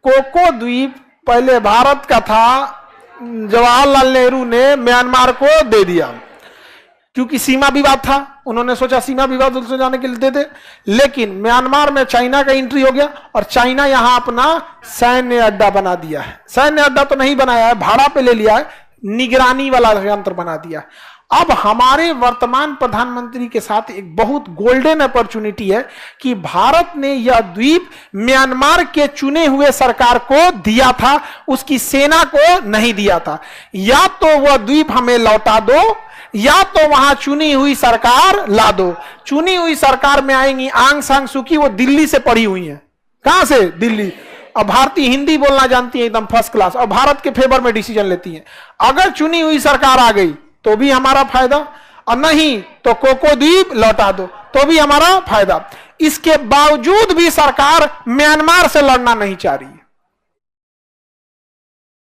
Cocoa द्वीप पहले भारत का था, जवाहरलाल नेहरू ने म्यांमार को दे दिया क्योंकि सीमा विवाद था। उन्होंने सोचा सीमा विवाद सुलझाने के लिए दे दे, लेकिन म्यांमार में चाइना का एंट्री हो गया और चाइना यहां अपना सैन्य अड्डा बना दिया है। सैन्य अड्डा तो नहीं बनाया है, भाड़ा पे ले लिया है, निगरानी वाला यंत्र बना दिया। अब हमारे वर्तमान प्रधानमंत्री के साथ एक बहुत गोल्डन अपॉर्चुनिटी है कि भारत ने यह द्वीप म्यांमार के चुने हुए सरकार को दिया था, उसकी सेना को नहीं दिया था। या तो वह द्वीप हमें लौटा दो या तो वहां चुनी हुई सरकार ला दो। चुनी हुई सरकार में आएंगी आंग सांग सुकी, वो दिल्ली से पढ़ी हुई है। कहां से? दिल्ली। और भारतीय हिंदी बोलना जानती है एकदम फर्स्ट क्लास, और भारत के फेवर में डिसीजन लेती है। अगर चुनी हुई सरकार आ गई तो भी हमारा फायदा, और नहीं तो कोको द्वीप लौटा दो तो भी हमारा फायदा। इसके बावजूद भी सरकार म्यांमार से लड़ना नहीं चाह रही है।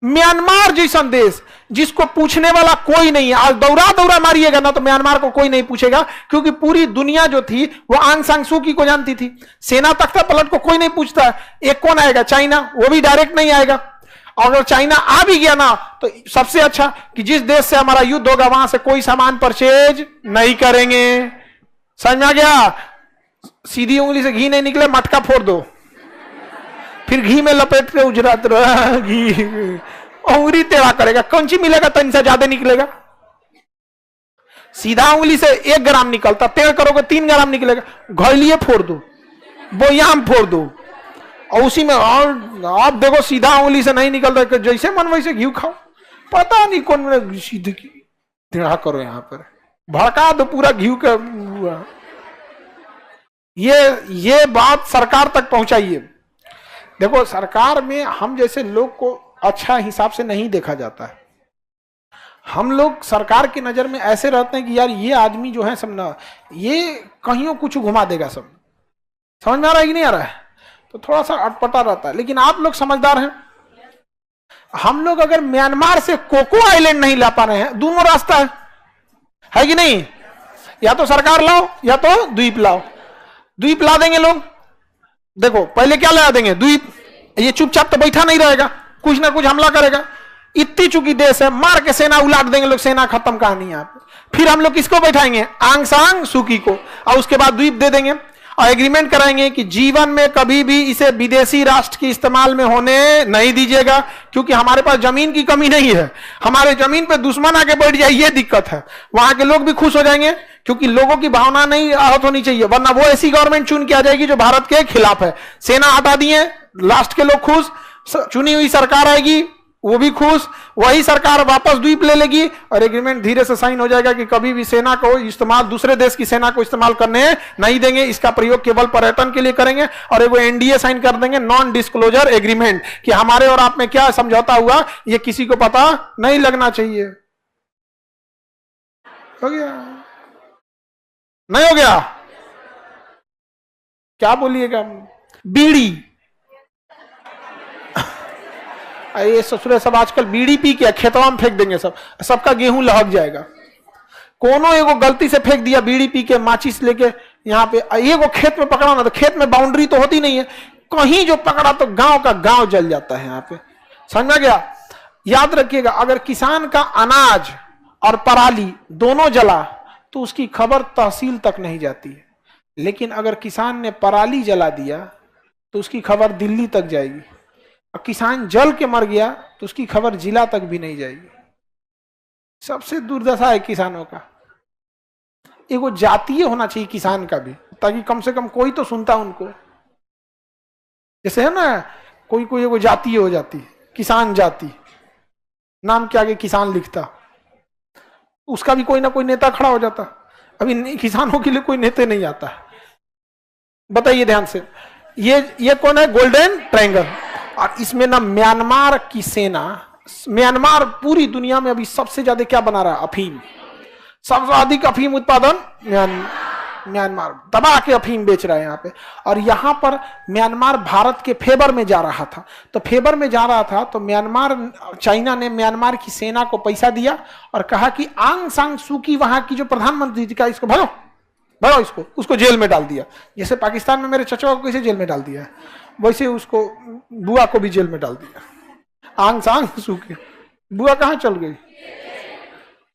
म्यांमार जैसा देश जिसको पूछने वाला कोई नहीं है, आज दौरा दौरा मारिएगा ना तो म्यांमार को कोई नहीं पूछेगा, क्योंकि पूरी दुनिया जो थी वो आंग सांग सूकी को जानती थी। सेना तख्ता पलट को कोई नहीं पूछता। एक कौन आएगा? चाइना, वो भी डायरेक्ट नहीं आएगा। अगर चाइना आ भी गया ना तो सबसे अच्छा कि जिस देश से हमारा युद्ध होगा वहां से कोई सामान परचेज नहीं करेंगे। समझ में आ गया? सीधी उंगली से घी नहीं निकले मटका फोड़ दो, फिर घी में लपेट के उजरात रहा, घी उंगली टेढ़ा करेगा, कौन सी मिलेगा? तन से ज्यादा निकलेगा। सीधा उंगली से 1 ग्राम निकलता, टेढ़ करोगे 3 ग्राम निकलेगा। घोलिए फोड़ दो, बोयाम फोड़ दो, और उसी में और आप देखो सीधा उंगली से नहीं निकलता, जैसे मन वैसे घी खाओ। पता नहीं कौन सीधे टेढ़ा करो, यहां पर भड़का दो पूरा घी का। ये बात सरकार तक पहुंचाइए। देखो सरकार में हम जैसे लोग को अच्छा हिसाब से नहीं देखा जाता है। हम लोग सरकार की नजर में ऐसे रहते हैं कि यार ये आदमी जो है सब ना, ये कहीं कुछ घुमा देगा सब। समझ में आ रहा है कि नहीं आ रहा है? तो थोड़ा सा अटपटा रहता है। लेकिन आप लोग समझदार हैं। हम लोग अगर म्यांमार से कोको आइलैंड नहीं ला पा रहे हैं, दोनों रास्ता है कि नहीं? या तो सरकार लाओ या तो द्वीप लाओ। द्वीप ला देंगे लोग। देखो पहले क्या ला देंगे? द्वीप। ये चुपचाप तो बैठा नहीं रहेगा, कुछ ना कुछ हमला करेगा। इतनी चुकी देश है, मार के सेना उलाट देंगे लोग, सेना खत्म। कहानी यहाँ पे फिर हम लोग किसको बैठाएंगे? आंग सांग सूकी को, और उसके बाद द्वीप दे देंगे और एग्रीमेंट कराएंगे कि जीवन में कभी भी इसे विदेशी राष्ट्र के इस्तेमाल में होने नहीं दीजिएगा, क्योंकि हमारे पास जमीन की कमी नहीं है। हमारे जमीन पे दुश्मन आके बैठ जाए, ये दिक्कत है। वहां के लोग भी खुश हो जाएंगे, क्योंकि लोगों की भावना नहीं आहत होनी चाहिए, वरना वो ऐसी गवर्नमेंट चुन के आ जाएगी जो भारत के खिलाफ है। सेना हटा दिए, लास्ट के लोग खुश, चुनी हुई सरकार आएगी, वो भी खुश, वही सरकार वापस द्वीप ले लेगी और एग्रीमेंट धीरे से साइन हो जाएगा कि कभी भी सेना को इस्तेमाल, दूसरे देश की सेना को इस्तेमाल करने नहीं देंगे, इसका प्रयोग केवल पर्यटन के लिए करेंगे। और वो एनडीए साइन कर देंगे, नॉन डिस्क्लोजर एग्रीमेंट, कि हमारे और आप में क्या समझौता हुआ ये किसी को पता नहीं लगना चाहिए। हो गया? नहीं हो गया? क्या बोलिएगा? बीड़ी, ये ससुरे सब आजकल बीड़ी पी के खेतवा में फेंक देंगे, सबका गेहूं लहक जाएगा। कोनो एगो गलती से फेंक दिया बीड़ी पी के, माचिस लेके यहाँ पे, एगो खेत में पकड़ा ना तो खेत में बाउंड्री तो होती नहीं है, कहीं जो पकड़ा तो गांव का गांव जल जाता है यहाँ पे। समझ में गया? याद रखिएगा, अगर किसान का अनाज और पराली दोनों जला तो उसकी खबर तहसील तक नहीं जाती है, लेकिन अगर किसान ने पराली जला दिया तो उसकी खबर दिल्ली तक जाएगी, और किसान जल के मर गया तो उसकी खबर जिला तक भी नहीं जाएगी। सबसे दुर्दशा है किसानों का। एगो जातीय होना चाहिए किसान का भी, ताकि कम से कम कोई तो सुनता उनको। जैसे है ना, कोई कोई एगो जातीय हो जाती है, किसान जाति, नाम के आगे किसान लिखता, उसका भी कोई ना कोई नेता खड़ा हो जाता। अभी किसानों के लिए कोई नेता नहीं आता। बताइए ध्यान से, ये कौन है? Golden triangle. और इसमें ना म्यांमार की सेना, म्यांमार पूरी दुनिया में अभी सबसे ज्यादा क्या बना रहा है? अफीम। सबसे अधिक अफीम उत्पादन म्यांमार दबा के अफीम बेच रहा है यहाँ पे। और यहाँ पर म्यांमार भारत के फेवर में जा रहा था, तो फेवर में जा रहा था तो म्यांमार, चाइना ने म्यांमार की सेना को पैसा दिया और कहा कि आंग सांग सूकी वहां की जो प्रधानमंत्री थी, का इसको भगाओ, इसको, उसको जेल में डाल दिया। जैसे पाकिस्तान में मेरे चचा को कैसे जेल में डाल दिया है, वैसे उसको बुआ को भी जेल में डाल दिया। आंग सांग सूखी, बुआ कहाँ चल गई?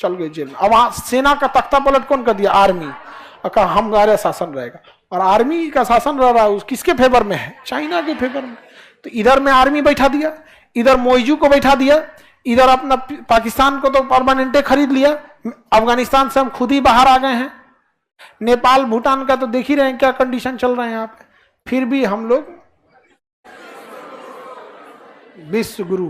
चल गई जेल में। अब वहां सेना का तख्ता पलट कौन कर दिया? आर्मी। और कहा हमारा शासन रहेगा, और आर्मी का शासन रह रहा है किसके फेवर में है? चाइना के फेवर में। तो इधर में आर्मी बैठा दिया, इधर मोइजू को बैठा दिया, इधर अपना पाकिस्तान को तो परमानेंटे खरीद लिया, अफगानिस्तान से हम खुद ही बाहर आ गए हैं, नेपाल भूटान का तो देख ही रहे हैं क्या कंडीशन चल रहे हैं यहाँ पे। फिर भी हम लोग विश्व गुरु